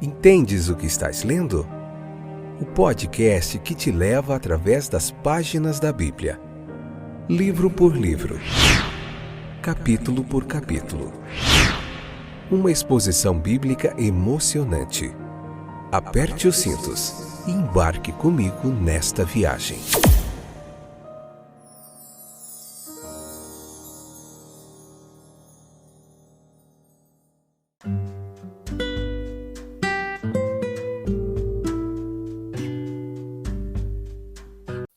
Entendes o que estás lendo? O podcast que te leva através das páginas da Bíblia, livro por livro, capítulo por capítulo. Uma exposição bíblica emocionante. Aperte os cintos e embarque comigo nesta viagem.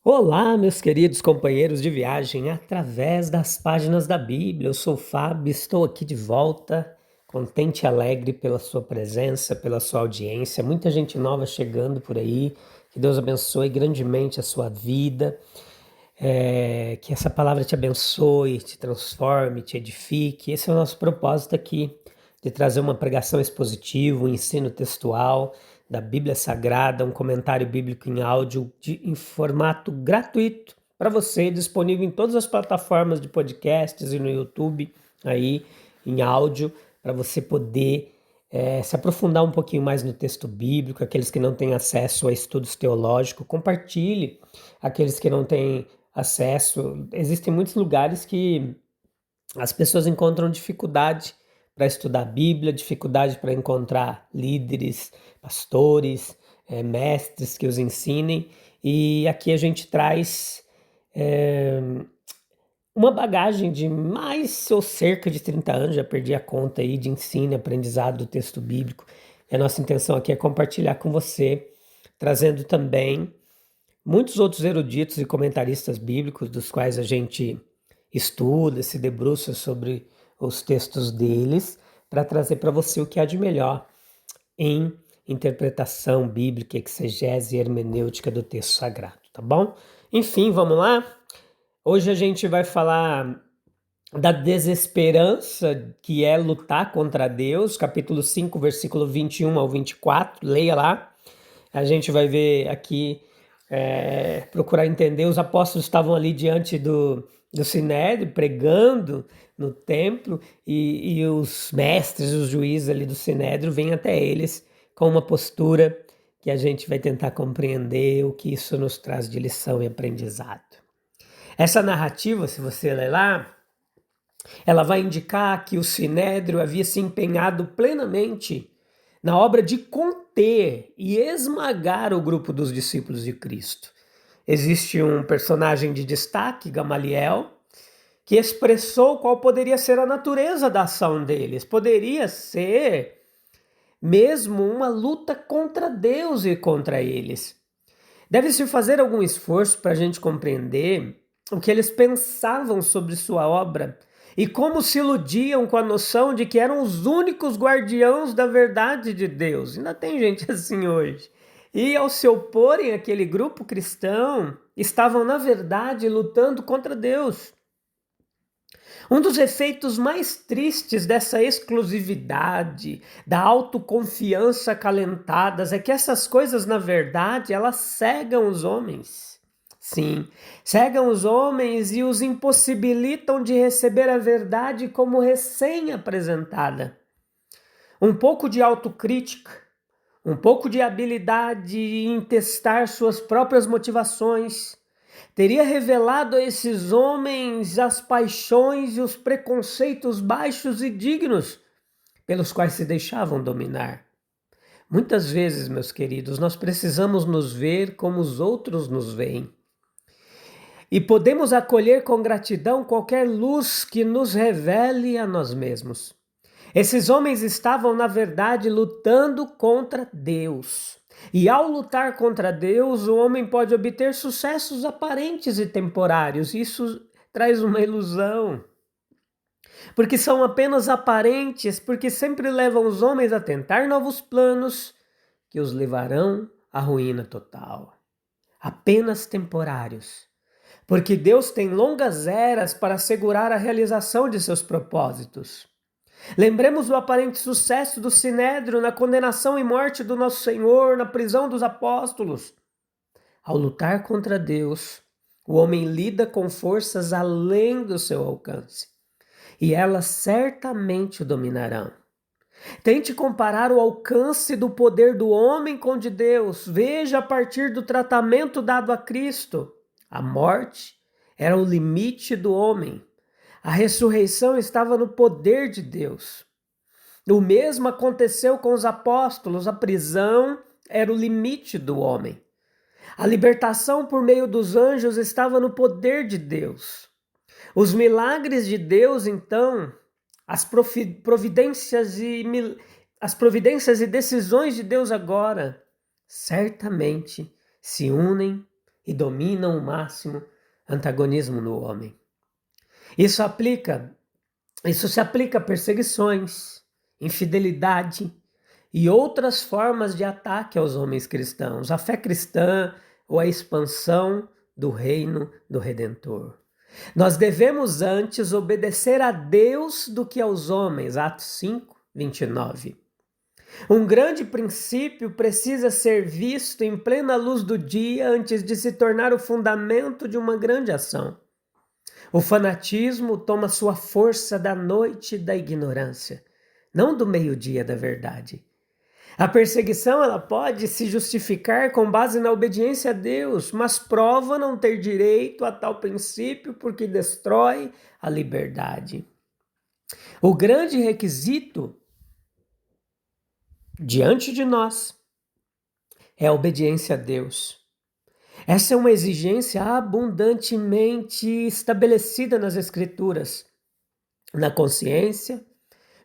Olá, meus queridos companheiros de viagem através das páginas da Bíblia. Eu sou o Fábio, estou aqui de volta, contente e alegre pela sua presença, pela sua audiência. Muita gente nova chegando por aí. Que Deus abençoe grandemente a sua vida. Que essa palavra te abençoe, te transforme, te edifique. Esse é o nosso propósito aqui, de trazer uma pregação expositiva, um ensino textual da Bíblia Sagrada, um comentário bíblico em áudio em formato gratuito para você, disponível em todas as plataformas de podcasts e no YouTube, aí em áudio, para você poder se aprofundar um pouquinho mais no texto bíblico. Aqueles que não têm acesso a estudos teológicos, compartilhe. Aqueles que não têm acesso, existem muitos lugares que as pessoas encontram dificuldade para estudar a Bíblia, dificuldade para encontrar líderes, pastores, mestres que os ensinem, e aqui a gente traz uma bagagem de mais ou cerca de 30 anos, já perdi a conta aí, de ensino e aprendizado do texto bíblico. E a nossa intenção aqui é compartilhar com você, trazendo também muitos outros eruditos e comentaristas bíblicos, dos quais a gente estuda, se debruça sobre os textos deles, para trazer para você o que há de melhor em interpretação bíblica, exegese e hermenêutica do texto sagrado, tá bom? Enfim, vamos lá? Hoje a gente vai falar da desesperança que é lutar contra Deus, capítulo 5, versículo 21 ao 24, leia lá. A gente vai ver aqui, procurar entender. Os apóstolos estavam ali diante do Sinédrio, pregando no templo, e os mestres, os juízes ali do Sinédrio vêm até eles com uma postura que a gente vai tentar compreender o que isso nos traz de lição e aprendizado. Essa narrativa, se você ler lá, ela vai indicar que o Sinédrio havia se empenhado plenamente na obra de conter e esmagar o grupo dos discípulos de Cristo. Existe um personagem de destaque, Gamaliel, que expressou qual poderia ser a natureza da ação deles. Poderia ser mesmo uma luta contra Deus e contra eles. Deve-se fazer algum esforço para a gente compreender o que eles pensavam sobre sua obra e como se iludiam com a noção de que eram os únicos guardiãos da verdade de Deus. Ainda tem gente assim hoje. E ao se oporem àquele grupo cristão, estavam, na verdade, lutando contra Deus. Um dos efeitos mais tristes dessa exclusividade, da autoconfiança acalentadas, é que essas coisas, na verdade, elas cegam os homens. Sim, cegam os homens e os impossibilitam de receber a verdade como recém-apresentada. Um pouco de autocrítica, um pouco de habilidade em testar suas próprias motivações, teria revelado a esses homens as paixões e os preconceitos baixos e dignos pelos quais se deixavam dominar. Muitas vezes, meus queridos, nós precisamos nos ver como os outros nos veem. E podemos acolher com gratidão qualquer luz que nos revele a nós mesmos. Esses homens estavam, na verdade, lutando contra Deus. E ao lutar contra Deus, o homem pode obter sucessos aparentes e temporários. Isso traz uma ilusão. Porque são apenas aparentes, porque sempre levam os homens a tentar novos planos que os levarão à ruína total. Apenas temporários. Porque Deus tem longas eras para assegurar a realização de seus propósitos. Lembremos do aparente sucesso do Sinédrio na condenação e morte do nosso Senhor, na prisão dos apóstolos. Ao lutar contra Deus, o homem lida com forças além do seu alcance, e elas certamente o dominarão. Tente comparar o alcance do poder do homem com o de Deus. Veja a partir do tratamento dado a Cristo. A morte era o limite do homem. A ressurreição estava no poder de Deus. O mesmo aconteceu com os apóstolos. A prisão era o limite do homem. A libertação por meio dos anjos estava no poder de Deus. Os milagres de Deus, então, as providências e decisões de Deus agora, certamente se unem e dominam o máximo antagonismo no homem. Isso se aplica a perseguições, infidelidade e outras formas de ataque aos homens cristãos, a fé cristã ou a expansão do reino do Redentor. Nós devemos antes obedecer a Deus do que aos homens, Atos 5, 29. Um grande princípio precisa ser visto em plena luz do dia antes de se tornar o fundamento de uma grande ação. O fanatismo toma sua força da noite da ignorância, não do meio-dia da verdade. A perseguição ela pode se justificar com base na obediência a Deus, mas prova não ter direito a tal princípio porque destrói a liberdade. O grande requisito diante de nós é a obediência a Deus. Essa é uma exigência abundantemente estabelecida nas Escrituras, na consciência,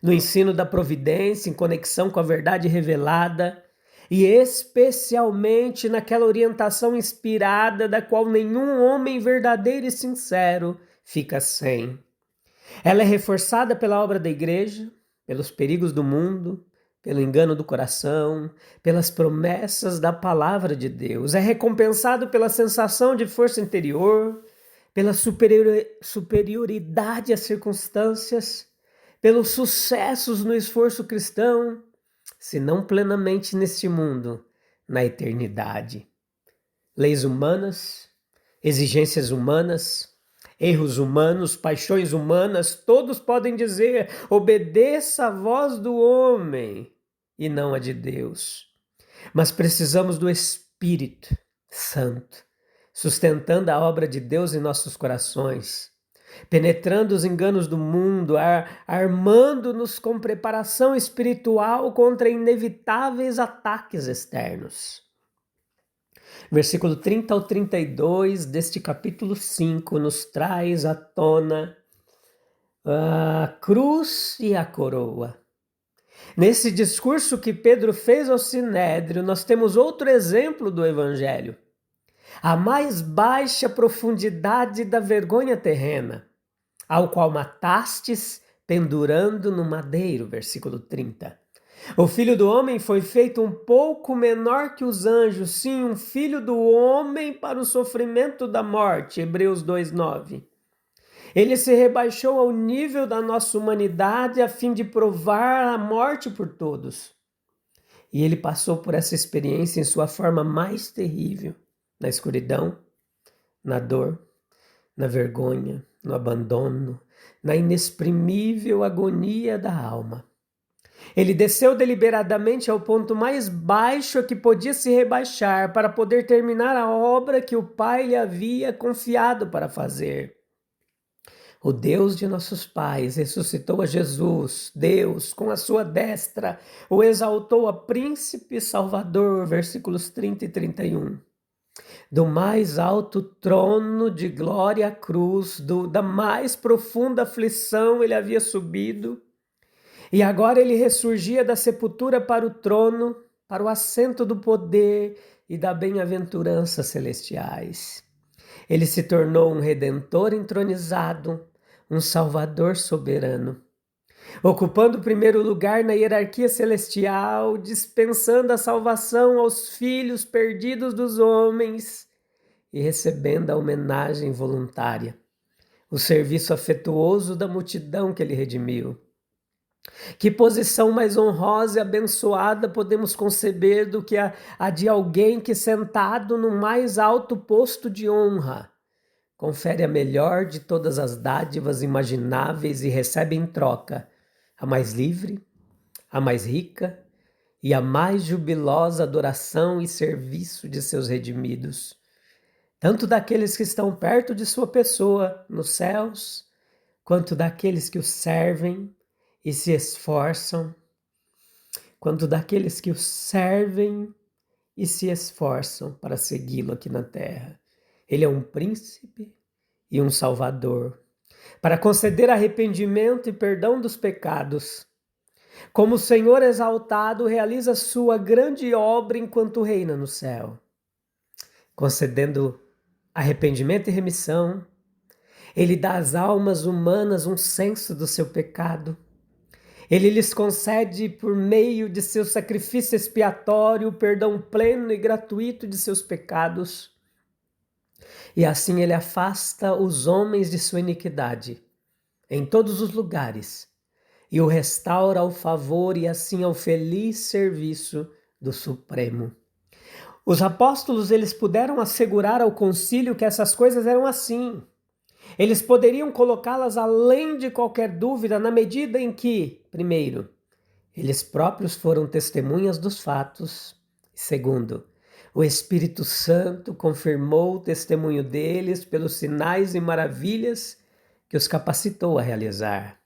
no ensino da providência, em conexão com a verdade revelada e especialmente naquela orientação inspirada da qual nenhum homem verdadeiro e sincero fica sem. Ela é reforçada pela obra da igreja, pelos perigos do mundo, pelo engano do coração, pelas promessas da palavra de Deus. É recompensado pela sensação de força interior, pela superioridade às circunstâncias, pelos sucessos no esforço cristão, se não plenamente neste mundo, na eternidade. Leis humanas, exigências humanas, erros humanos, paixões humanas, todos podem dizer: obedeça a voz do homem e não a de Deus. Mas precisamos do Espírito Santo, sustentando a obra de Deus em nossos corações, penetrando os enganos do mundo, armando-nos com preparação espiritual contra inevitáveis ataques externos. Versículo 30 ao 32 deste capítulo 5 nos traz à tona a cruz e a coroa. Nesse discurso que Pedro fez ao Sinédrio, nós temos outro exemplo do Evangelho. A mais baixa profundidade da vergonha terrena, ao qual matastes pendurando no madeiro, versículo 30. O Filho do Homem foi feito um pouco menor que os anjos, sim, um filho do homem para o sofrimento da morte, Hebreus 2:9. Ele se rebaixou ao nível da nossa humanidade a fim de provar a morte por todos. E ele passou por essa experiência em sua forma mais terrível, na escuridão, na dor, na vergonha, no abandono, na inexprimível agonia da alma. Ele desceu deliberadamente ao ponto mais baixo a que podia se rebaixar para poder terminar a obra que o Pai lhe havia confiado para fazer. O Deus de nossos pais ressuscitou a Jesus. Deus, com a sua destra, o exaltou a príncipe salvador, versículos 30 e 31. Do mais alto trono de glória à cruz, da mais profunda aflição ele havia subido, e agora ele ressurgia da sepultura para o trono, para o assento do poder e da bem-aventurança celestiais. Ele se tornou um redentor entronizado, um salvador soberano, ocupando o primeiro lugar na hierarquia celestial, dispensando a salvação aos filhos perdidos dos homens e recebendo a homenagem voluntária, o serviço afetuoso da multidão que ele redimiu. Que posição mais honrosa e abençoada podemos conceber do que a de alguém que, sentado no mais alto posto de honra, confere a melhor de todas as dádivas imagináveis e recebe em troca a mais livre, a mais rica e a mais jubilosa adoração e serviço de seus redimidos, tanto daqueles que estão perto de sua pessoa nos céus, quanto daqueles que o servem e se esforçam, para segui-lo aqui na terra. Ele é um príncipe e um salvador, para conceder arrependimento e perdão dos pecados. Como o Senhor exaltado realiza sua grande obra enquanto reina no céu, concedendo arrependimento e remissão. Ele dá às almas humanas um senso do seu pecado. Ele lhes concede, por meio de seu sacrifício expiatório, o perdão pleno e gratuito de seus pecados. E assim ele afasta os homens de sua iniquidade em todos os lugares e o restaura ao favor e assim ao feliz serviço do Supremo. Os apóstolos, eles puderam assegurar ao concílio que essas coisas eram assim. Eles poderiam colocá-las além de qualquer dúvida na medida em que, primeiro, eles próprios foram testemunhas dos fatos, e segundo, o Espírito Santo confirmou o testemunho deles pelos sinais e maravilhas que os capacitou a realizar.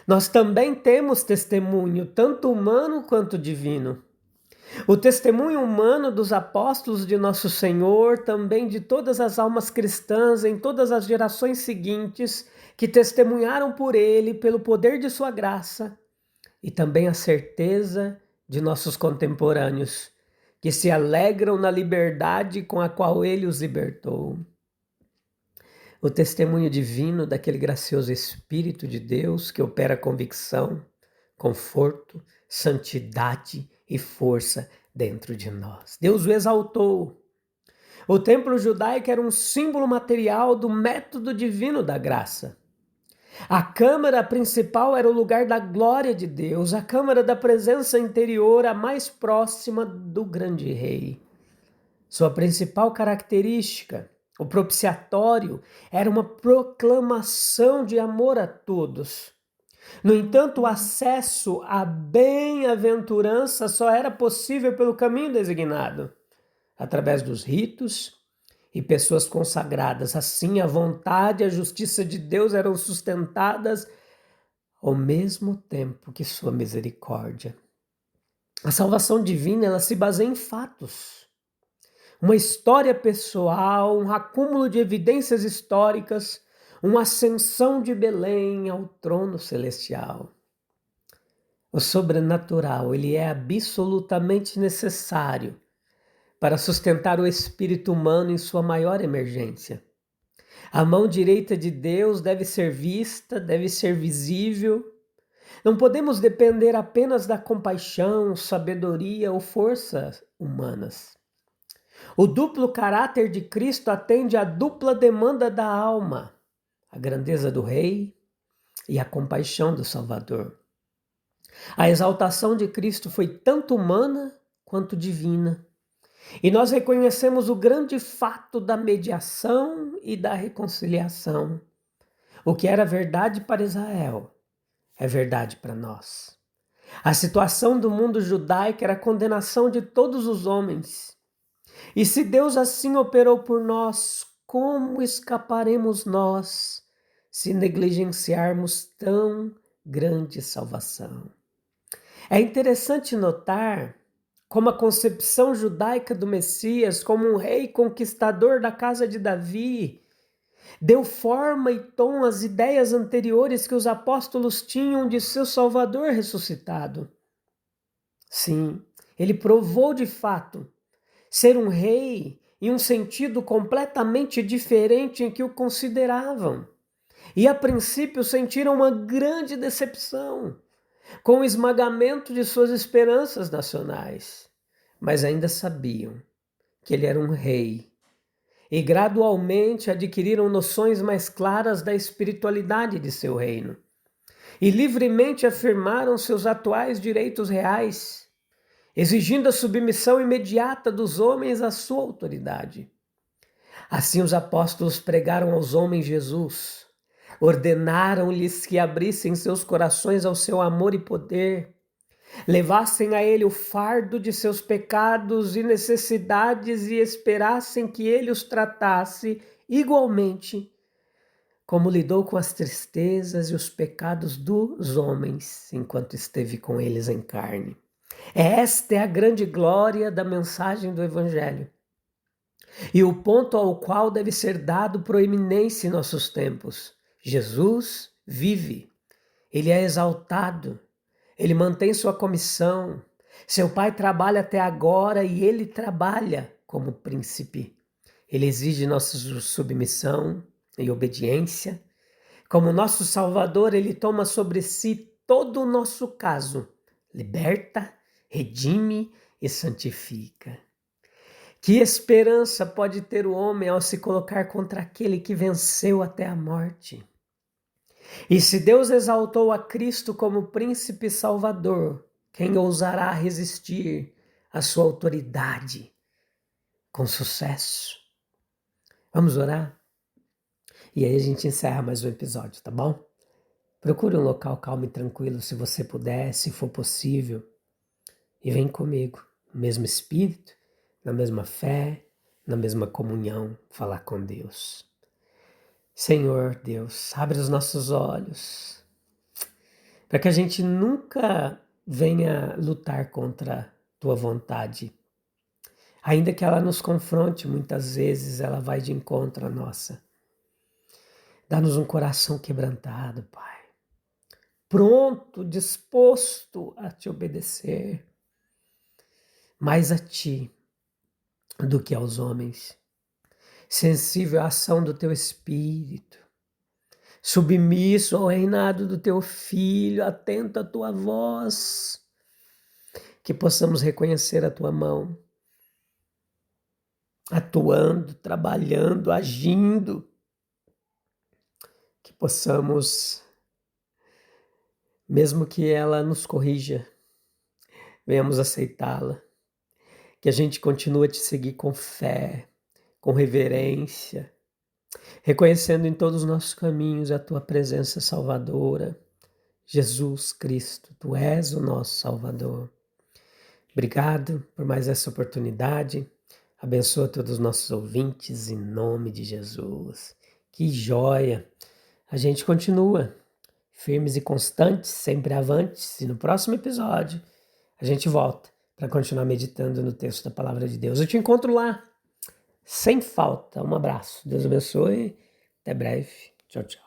Nós também temos testemunho, tanto humano quanto divino. O testemunho humano dos apóstolos de Nosso Senhor, também de todas as almas cristãs em todas as gerações seguintes, que testemunharam por ele, pelo poder de sua graça, e também a certeza de nossos contemporâneos, que se alegram na liberdade com a qual ele os libertou. O testemunho divino daquele gracioso Espírito de Deus que opera convicção, conforto, santidade e força dentro de nós. Deus o exaltou. O templo judaico era um símbolo material do método divino da graça. A câmara principal era o lugar da glória de Deus, a câmara da presença interior, a mais próxima do grande rei. Sua principal característica, o propiciatório, era uma proclamação de amor a todos. No entanto, o acesso à bem-aventurança só era possível pelo caminho designado, através dos ritos e pessoas consagradas. Assim, a vontade e a justiça de Deus eram sustentadas ao mesmo tempo que sua misericórdia. A salvação divina, ela se baseia em fatos. Uma história pessoal, um acúmulo de evidências históricas, uma ascensão de Belém ao trono celestial. O sobrenatural, ele é absolutamente necessário para sustentar o espírito humano em sua maior emergência. A mão direita de Deus deve ser vista, deve ser visível. Não podemos depender apenas da compaixão, sabedoria ou forças humanas. O duplo caráter de Cristo atende à dupla demanda da alma, a grandeza do Rei e a compaixão do Salvador. A exaltação de Cristo foi tanto humana quanto divina. E nós reconhecemos o grande fato da mediação e da reconciliação. O que era verdade para Israel é verdade para nós. A situação do mundo judaico era a condenação de todos os homens. E se Deus assim operou por nós, como escaparemos nós se negligenciarmos tão grande salvação? É interessante notar como a concepção judaica do Messias, como um rei conquistador da casa de Davi, deu forma e tom às ideias anteriores que os apóstolos tinham de seu Salvador ressuscitado. Sim, ele provou de fato ser um rei em um sentido completamente diferente em que o consideravam. E a princípio sentiram uma grande decepção com o esmagamento de suas esperanças nacionais, mas ainda sabiam que ele era um rei e gradualmente adquiriram noções mais claras da espiritualidade de seu reino e livremente afirmaram seus atuais direitos reais, exigindo a submissão imediata dos homens à sua autoridade. Assim os apóstolos pregaram aos homens Jesus, ordenaram-lhes que abrissem seus corações ao seu amor e poder, levassem a ele o fardo de seus pecados e necessidades e esperassem que ele os tratasse igualmente como lidou com as tristezas e os pecados dos homens enquanto esteve com eles em carne. Esta é a grande glória da mensagem do Evangelho e o ponto ao qual deve ser dado proeminência em nossos tempos. Jesus vive, ele é exaltado, ele mantém sua comissão, seu Pai trabalha até agora e ele trabalha como príncipe. Ele exige nossa submissão e obediência. Como nosso Salvador, ele toma sobre si todo o nosso caso, liberta, redime e santifica. Que esperança pode ter o homem ao se colocar contra aquele que venceu até a morte? E se Deus exaltou a Cristo como príncipe salvador, quem ousará resistir à sua autoridade com sucesso? Vamos orar? E aí a gente encerra mais um episódio, tá bom? Procure um local calmo e tranquilo se você puder, se for possível. E vem comigo, no mesmo espírito, na mesma fé, na mesma comunhão, falar com Deus. Senhor Deus, abre os nossos olhos para que a gente nunca venha lutar contra tua vontade. Ainda que ela nos confronte, muitas vezes ela vai de encontro à nossa. Dá-nos um coração quebrantado, Pai. Pronto, disposto a te obedecer. Mais a ti do que aos homens. Sensível à ação do teu Espírito. Submisso ao reinado do teu Filho, atento à tua voz. Que possamos reconhecer a tua mão. Atuando, trabalhando, agindo. Que possamos, mesmo que ela nos corrija, venhamos aceitá-la. Que a gente continue a te seguir com fé, com reverência, reconhecendo em todos os nossos caminhos a tua presença salvadora. Jesus Cristo, tu és o nosso Salvador. Obrigado por mais essa oportunidade. Abençoa todos os nossos ouvintes em nome de Jesus. Que joia! A gente continua firmes e constantes, sempre avantes. E no próximo episódio a gente volta para continuar meditando no texto da Palavra de Deus. Eu te encontro lá, sem falta. Um abraço. Deus abençoe. Até breve. Tchau, tchau.